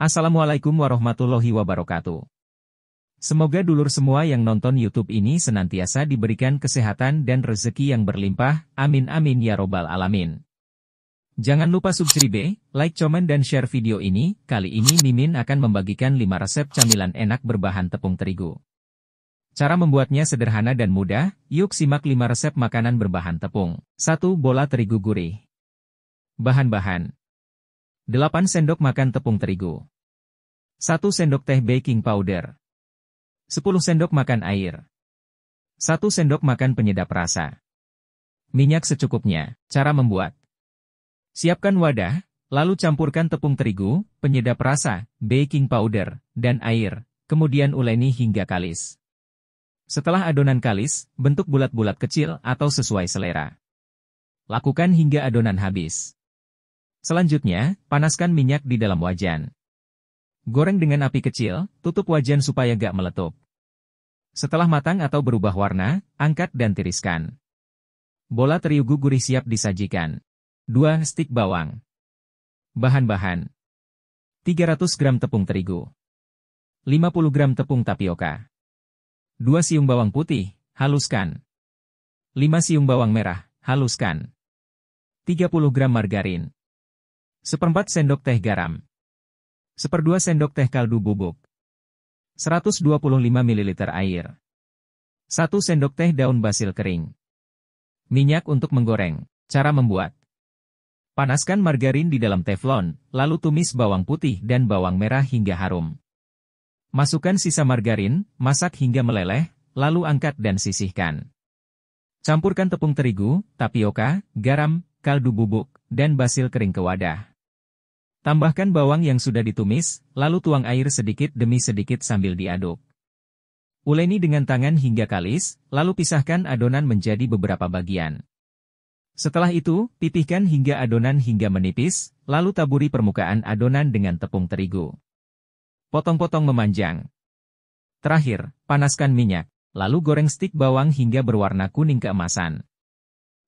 Assalamualaikum warahmatullahi wabarakatuh. Semoga dulur semua yang nonton YouTube ini senantiasa diberikan kesehatan dan rezeki yang berlimpah, amin amin ya robbal alamin. Jangan lupa subscribe, like, comment dan share video ini. Kali ini Mimin akan membagikan 5 resep camilan enak berbahan tepung terigu. Cara membuatnya sederhana dan mudah, yuk simak 5 resep makanan berbahan tepung. 1. Bola terigu gurih. Bahan-bahan: 8 sendok makan tepung terigu, 1 sendok teh baking powder, 10 sendok makan air, 1 sendok makan penyedap rasa. Minyak secukupnya. Cara membuat: siapkan wadah, lalu campurkan tepung terigu, penyedap rasa, baking powder, dan air, kemudian uleni hingga kalis. Setelah adonan kalis, bentuk bulat-bulat kecil atau sesuai selera. Lakukan hingga adonan habis. Selanjutnya, panaskan minyak di dalam wajan. Goreng dengan api kecil, tutup wajan supaya gak meletup. Setelah matang atau berubah warna, angkat dan tiriskan. Bola terigu gurih siap disajikan. 2 stik bawang. Bahan-bahan: 300 gram tepung terigu, 50 gram tepung tapioka, 2 siung bawang putih, haluskan. 5 siung bawang merah, haluskan. 30 gram margarin. 1/4 sendok teh garam. 1/2 sendok teh kaldu bubuk. 125 ml air. 1 sendok teh daun basil kering. Minyak untuk menggoreng. Cara membuat: panaskan margarin di dalam teflon, lalu tumis bawang putih dan bawang merah hingga harum. Masukkan sisa margarin, masak hingga meleleh, lalu angkat dan sisihkan. Campurkan tepung terigu, tapioka, garam, kaldu bubuk, dan basil kering ke wadah. Tambahkan bawang yang sudah ditumis, lalu tuang air sedikit demi sedikit sambil diaduk. Uleni dengan tangan hingga kalis, lalu pisahkan adonan menjadi beberapa bagian. Setelah itu, pipihkan hingga adonan hingga menipis, lalu taburi permukaan adonan dengan tepung terigu. Potong-potong memanjang. Terakhir, panaskan minyak, lalu goreng stik bawang hingga berwarna kuning keemasan.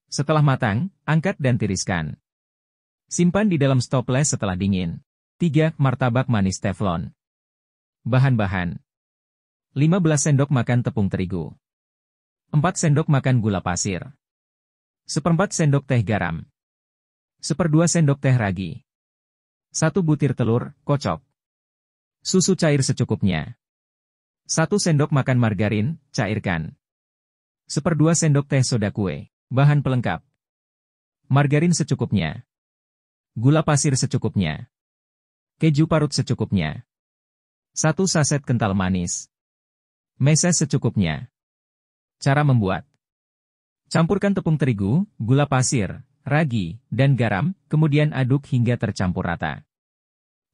Setelah matang, angkat dan tiriskan. Simpan di dalam stoples setelah dingin. 3 martabak manis teflon. Bahan-bahan: 15 sendok makan tepung terigu, 4 sendok makan gula pasir, 1/4 sendok teh garam, 1/2 sendok teh ragi, 1 butir telur, kocok. Susu cair secukupnya. 1 sendok makan margarin, cairkan. 1/2 sendok teh soda kue. Bahan pelengkap: margarin secukupnya, gula pasir secukupnya, keju parut secukupnya, 1 saset kental manis, meses secukupnya. Cara membuat: campurkan tepung terigu, gula pasir, ragi, dan garam, kemudian aduk hingga tercampur rata.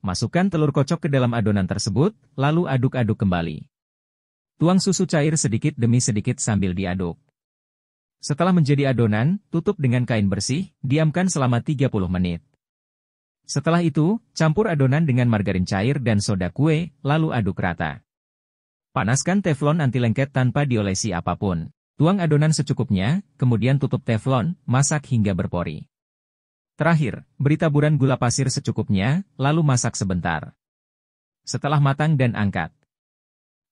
Masukkan telur kocok ke dalam adonan tersebut, lalu aduk-aduk kembali. Tuang susu cair sedikit demi sedikit sambil diaduk. Setelah menjadi adonan, tutup dengan kain bersih, diamkan selama 30 menit. Setelah itu, campur adonan dengan margarin cair dan soda kue, lalu aduk rata. Panaskan teflon anti lengket tanpa diolesi apapun. Tuang adonan secukupnya, kemudian tutup teflon, masak hingga berpori. Terakhir, beri taburan gula pasir secukupnya, lalu masak sebentar. Setelah matang dan angkat.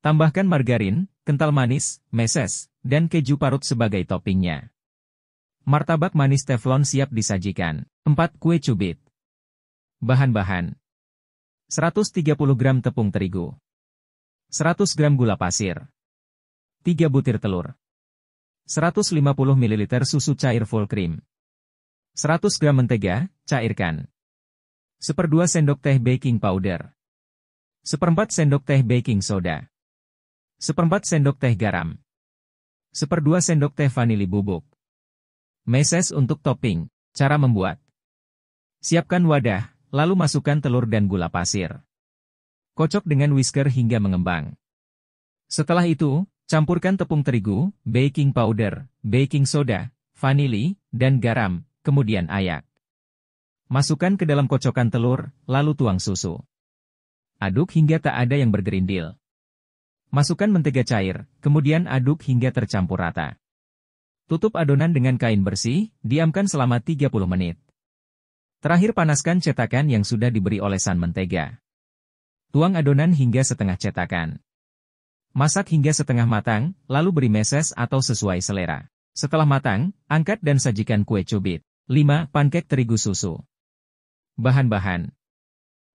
Tambahkan margarin, kental manis, meses, dan keju parut sebagai toppingnya. Martabak manis teflon siap disajikan. 4 kue cubit. Bahan-bahan: 130 gram tepung terigu, 100 gram gula pasir, 3 butir telur, 150 ml susu cair full cream, 100 gram mentega, cairkan. 1/2 sendok teh baking powder, 1/4 sendok teh baking soda, 1/4 sendok teh garam, 1/2 sendok teh vanili bubuk. Meses untuk topping. Cara membuat: siapkan wadah, lalu masukkan telur dan gula pasir. Kocok dengan whisker hingga mengembang. Setelah itu, campurkan tepung terigu, baking powder, baking soda, vanili, dan garam, kemudian ayak. Masukkan ke dalam kocokan telur, lalu tuang susu. Aduk hingga tak ada yang bergerindil. Masukkan mentega cair, kemudian aduk hingga tercampur rata. Tutup adonan dengan kain bersih, diamkan selama 30 menit. Terakhir panaskan cetakan yang sudah diberi olesan mentega. Tuang adonan hingga setengah cetakan. Masak hingga setengah matang, lalu beri meses atau sesuai selera. Setelah matang, angkat dan sajikan kue cubit. 5. Pankek terigu susu. Bahan-bahan.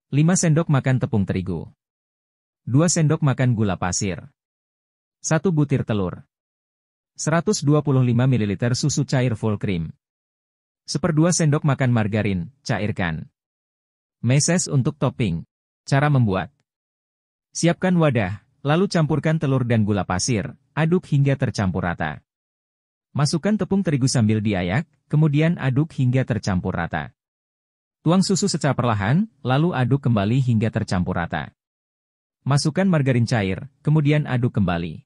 5 sendok makan tepung terigu. 2 sendok makan gula pasir. 1 butir telur. 125 ml susu cair full cream. 1/2 sendok makan margarin, cairkan. Meses untuk topping. Cara membuat. Siapkan wadah, lalu campurkan telur dan gula pasir, aduk hingga tercampur rata. Masukkan tepung terigu sambil diayak, kemudian aduk hingga tercampur rata. Tuang susu secara perlahan, lalu aduk kembali hingga tercampur rata. Masukkan margarin cair, kemudian aduk kembali.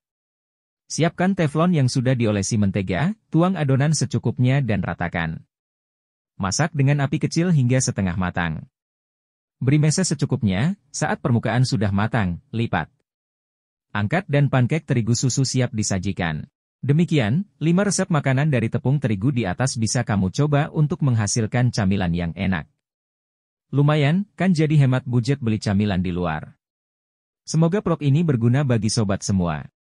Siapkan teflon yang sudah diolesi mentega, tuang adonan secukupnya dan ratakan. Masak dengan api kecil hingga setengah matang. Beri meses secukupnya, saat permukaan sudah matang, lipat. Angkat dan pankek terigu susu siap disajikan. Demikian, 5 resep makanan dari tepung terigu di atas bisa kamu coba untuk menghasilkan camilan yang enak. Lumayan, kan jadi hemat budget beli camilan di luar. Semoga vlog ini berguna bagi sobat semua.